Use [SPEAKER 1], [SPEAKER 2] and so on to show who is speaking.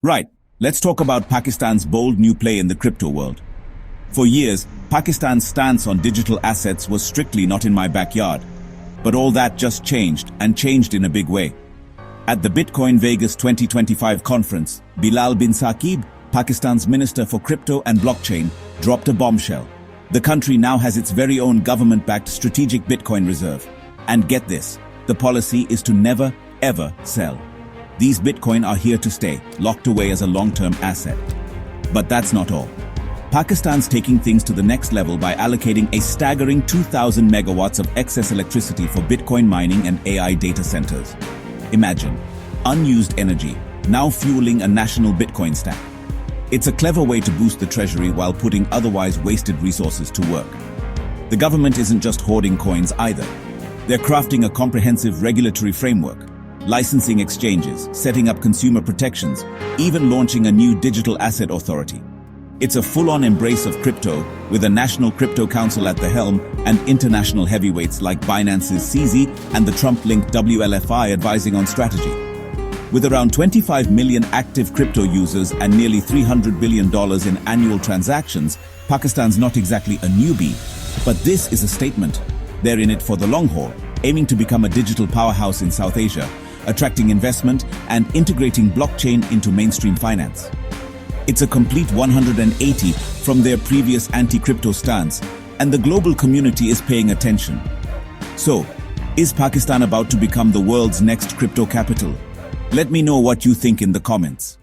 [SPEAKER 1] Right, let's talk about Pakistan's bold new play in the crypto world. For years, Pakistan's stance on digital assets was strictly not in my backyard. But all that just changed, and changed in a big way. At the Bitcoin Vegas 2025 conference, Bilal bin Saqib, Pakistan's Minister for Crypto and Blockchain, dropped a bombshell. The country now has its very own government-backed strategic Bitcoin reserve. And get this, the policy is to never, ever sell. These Bitcoin are here to stay, locked away as a long-term asset. But that's not all. Pakistan's taking things to the next level by allocating a staggering 2,000 megawatts of excess electricity for Bitcoin mining and AI data centers. Imagine, unused energy, now fueling a national Bitcoin stack. It's a clever way to boost the treasury while putting otherwise wasted resources to work. The government isn't just hoarding coins either. They're crafting a comprehensive regulatory framework, licensing exchanges, setting up consumer protections, even launching a new digital asset authority. It's a full-on embrace of crypto, with a National Crypto Council at the helm and international heavyweights like Binance's CZ and the Trump-linked WLFI advising on strategy. With around 25 million active crypto users and nearly $300 billion in annual transactions, Pakistan's not exactly a newbie. But this is a statement. They're in it for the long haul, aiming to become a digital powerhouse in South Asia, attracting investment and integrating blockchain into mainstream finance. It's a complete 180 from their previous anti-crypto stance, and the global community is paying attention. So, is Pakistan about to become the world's next crypto capital? Let me know what you think in the comments.